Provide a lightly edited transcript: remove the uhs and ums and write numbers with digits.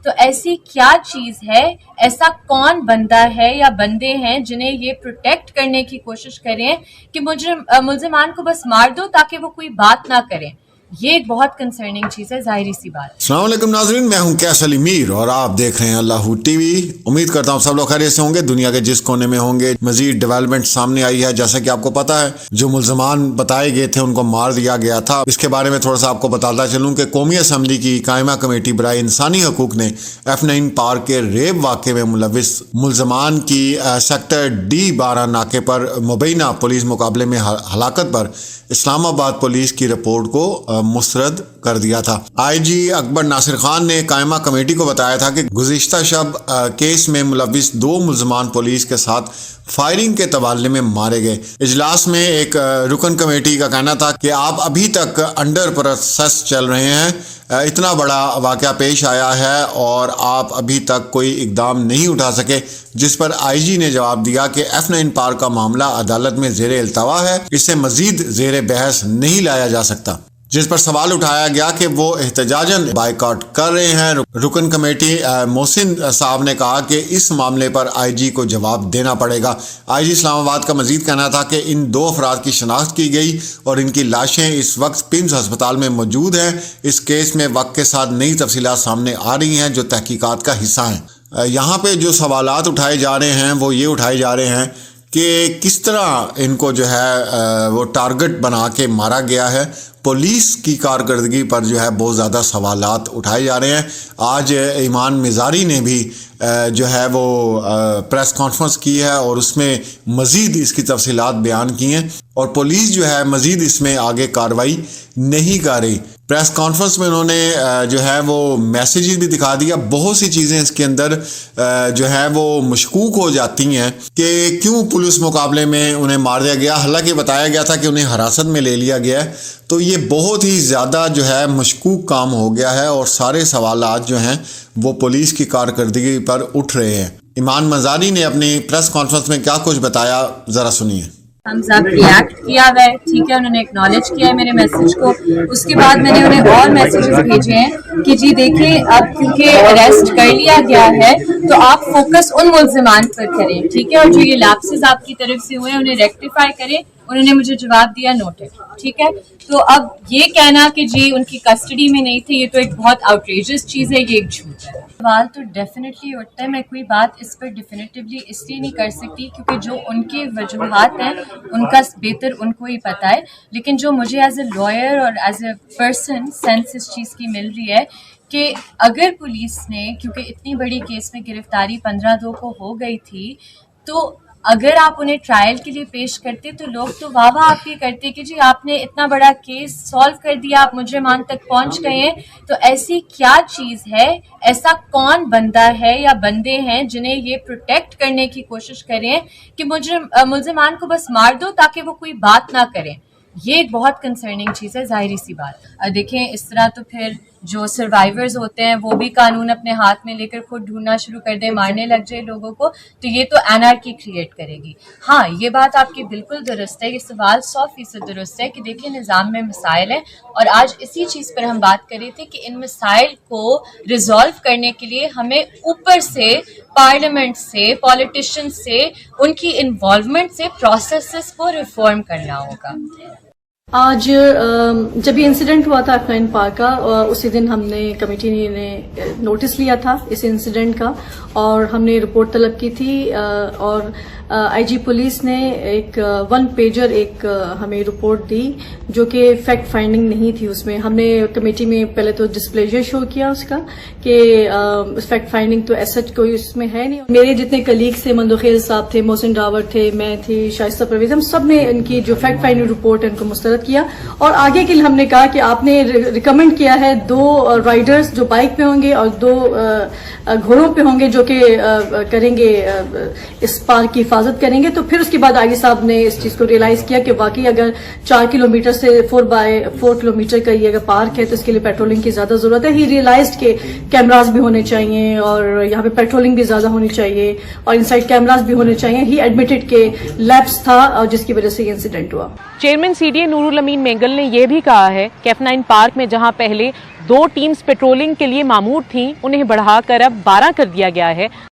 تو ایسی کیا چیز ہے, ایسا کون بندہ ہے یا بندے ہیں جنہیں یہ پروٹیکٹ کرنے کی کوشش کریں کہ ملزمان کو بس مار دو تاکہ وہ کوئی بات نہ کریں. یہ ایک بہت کنسرننگ چیز ہے, ظاہری سی بات. السلام علیکم ناظرین, میں ہوں کیس علی میر اور آپ دیکھ رہے ہیں اللہ ٹی وی. امید کرتا ہوں سب لوگ خیریت سے ہوں گے, دنیا کے جس کونے میں ہوں گے. مزید ڈیولپمنٹ سامنے آئی ہے, جیسا کہ آپ کو پتا ہے جو ملزمان بتائے گئے تھے ان کو مار دیا گیا تھا. اس کے بارے میں تھوڑا سا آپ کو بتاتا چلوں کہ قومی اسمبلی کی قائمہ کمیٹی برائے انسانی حقوق نے F9 پارک کے ریپ واقعے میں ملوث ملزمان کی سیکٹر D12 ناکے پر مبینہ پولیس مقابلے میں ہلاکت پر اسلام آباد پولیس کی رپورٹ کو مسترد کر دیا تھا. آئی جی اکبر ناصر خان نے قائمہ کمیٹی کو بتایا تھا کہ گزشتہ شب کیس میں ملوث 2 ملزمان پولیس کے ساتھ فائرنگ کے تبادلے میں مارے گئے. اجلاس میں ایک رکن کمیٹی کا کہنا تھا کہ آپ ابھی تک انڈر پروسیس چل رہے ہیں, اتنا بڑا واقعہ پیش آیا ہے اور آپ ابھی تک کوئی اقدام نہیں اٹھا سکے, جس پر آئی جی نے جواب دیا کہ F9 پارک کا معاملہ عدالت میں زیر التوا ہے, اسے مزید زیر بحث نہیں لایا جا سکتا, جس پر سوال اٹھایا گیا کہ وہ احتجاجاً بائیکاٹ کر رہے ہیں. رکن کمیٹی محسن صاحب نے کہا کہ اس معاملے پر آئی جی کو جواب دینا پڑے گا. آئی جی اسلام آباد کا مزید کہنا تھا کہ ان 2 افراد کی شناخت کی گئی اور ان کی لاشیں اس وقت پمز ہسپتال میں موجود ہیں. اس کیس میں وقت کے ساتھ نئی تفصیلات سامنے آ رہی ہیں جو تحقیقات کا حصہ ہیں. یہاں پہ جو سوالات اٹھائے جا رہے ہیں وہ یہ اٹھائے جا رہے ہیں کہ کس طرح ان کو جو ہے وہ ٹارگٹ بنا کے مارا گیا ہے. پولیس کی کارکردگی پر جو ہے بہت زیادہ سوالات اٹھائے جا رہے ہیں. آج ایمان مزاری نے بھی جو ہے وہ پریس کانفرنس کی ہے اور اس میں مزید اس کی تفصیلات بیان کی ہیں اور پولیس جو ہے مزید اس میں آگے کارروائی نہیں کر رہی. پریس کانفرنس میں انہوں نے جو ہے وہ میسیجز بھی دکھا دیا. بہت سی چیزیں اس کے اندر جو ہے وہ مشکوک ہو جاتی ہیں کہ کیوں پولیس مقابلے میں انہیں مار دیا گیا, حالانکہ بتایا گیا تھا کہ انہیں حراست میں لے لیا گیا ہے. تو یہ بہت ہی زیادہ جو ہے مشکوک کام ہو گیا ہے اور سارے سوالات جو ہیں وہ پولیس کی کارکردگی پر اٹھ رہے ہیں. ایمان مزاری نے اپنی پریس کانفرنس میں کیا کچھ بتایا, ذرا سنیے. ہم سب ریئیکٹ کیا ہوا ہے, ٹھیک ہے, انہوں نے اکنالج کیا ہے میرے میسج کو. اس کے بعد میں نے انہیں اور میسیجز بھیجے ہیں کہ جی دیکھیں اب کیونکہ اریسٹ کر لیا گیا ہے تو آپ فوکس ان ملزمان پر کریں, ٹھیک ہے, اور جو یہ لیپسز آپ کی طرف سے ہوئے ہیں انہیں ریکٹیفائی کریں. انہوں نے مجھے جواب دیا نوٹڈ, ٹھیک ہے. تو اب یہ کہنا کہ جی ان کی کسٹڈی میں نہیں تھے, یہ تو ایک بہت آؤٹریجس چیز ہے, یہ ایک جھوٹ ہے. سوال تو ڈیفینیٹلی اٹھتا ہے, میں کوئی بات اس پر ڈیفینیٹیولی اس لیے نہیں کر سکتی کیونکہ جو ان کے وجوہات ہیں ان کا بہتر ان کو ہی پتہ ہے. لیکن جو مجھے ایز اے لائر اور ایز اے پرسن سینس اس چیز کی مل رہی ہے کہ اگر پولیس نے, کیونکہ اتنی بڑی کیس میں گرفتاری 15/2 کو ہو گئی تھی, تو اگر آپ انہیں ٹرائل کے لیے پیش کرتے تو لوگ تو واہ واہ آپ کی کرتے کہ جی آپ نے اتنا بڑا کیس سالو کر دیا, آپ مجرمان تک پہنچ گئے ہیں. تو ایسی کیا چیز ہے, ایسا کون بندہ ہے یا بندے ہیں جنہیں یہ پروٹیکٹ کرنے کی کوشش کریں کہ ملزمان کو بس مار دو تاکہ وہ کوئی بات نہ کریں. یہ ایک بہت کنسرننگ چیز ہے, ظاہری سی بات. دیکھیں اس طرح تو پھر جو سروائیورز ہوتے ہیں وہ بھی قانون اپنے ہاتھ میں لے کر خود ڈھونڈنا شروع کر دیں, مارنے لگ جائے لوگوں کو, تو یہ تو انارکی کریٹ کرے گی. ہاں یہ بات آپ کی بالکل درست ہے, یہ سوال 100% درست ہے کہ دیکھیں نظام میں مسائل ہیں اور آج اسی چیز پر ہم بات کر رہے تھے کہ ان مسائل کو ریزالو کرنے کے لیے ہمیں اوپر سے پارلیمنٹ سے, پولیٹیشین سے, ان کی انوالومنٹ سے پروسیسز کو ریفارم کرنا ہوگا. آج جب یہ انسیڈنٹ ہوا تھا F9 پارک کا, اسی دن ہم نے کمیٹی نے نوٹس لیا تھا اس انسیڈنٹ کا اور ہم نے رپورٹ طلب کی تھی اور آئی جی پولیس نے ایک 1 پیجر ایک ہمیں رپورٹ دی جو کہ فیکٹ فائنڈنگ نہیں تھی. اس میں ہم نے کمیٹی میں پہلے تو ڈسپلیجر شو کیا اس کا کہ فیکٹ فائنڈنگ تو ایسا کوئی اس میں ہے نہیں. میرے جتنے کلیگس تھے, مندوخیل صاحب تھے, محسن ڈاور تھے, میں تھی, شائستہ پرویز, ہم سب نے ان کی جو فیکٹ فائنڈنگ رپورٹ ہے ان کو مسترد کیا اور آگے کے لیے ہم نے کہا کہ آپ نے ریکمینڈ کیا ہے 2 رائڈرز جو بائک پہ ہوں گے اور 2 گھوڑوں پہ ہوں گے جو کہ کریں گے اس پارک کی حفاظت کریں گے. تو پھر اس کے بعد آگے صاحب نے اس چیز کو ریئلائز کیا کہ واقعی اگر 4 کلومیٹر سے 4x4 کلومیٹر کا یہ اگر پارک ہے تو اس کے لیے پیٹرولنگ کی زیادہ ضرورت ہے. ہی ریئلائزڈ کہ کیمراز بھی ہونے چاہیے اور یہاں پہ پیٹرولنگ بھی زیادہ ہونی چاہیے اور انسائڈ کیمراز بھی ہونے چاہیے. ہی ایڈمیٹڈ کہ لیپس تھا جس کی وجہ سے یہ انسیڈنٹ ہوا. چیئرمین CDA نور ظفر الامین مینگل نے یہ بھی کہا ہے کہ F9 پارک میں جہاں پہلے 2 ٹیمز پیٹرولنگ کے لیے مامور تھیں انہیں بڑھا کر اب 12 کر دیا گیا ہے۔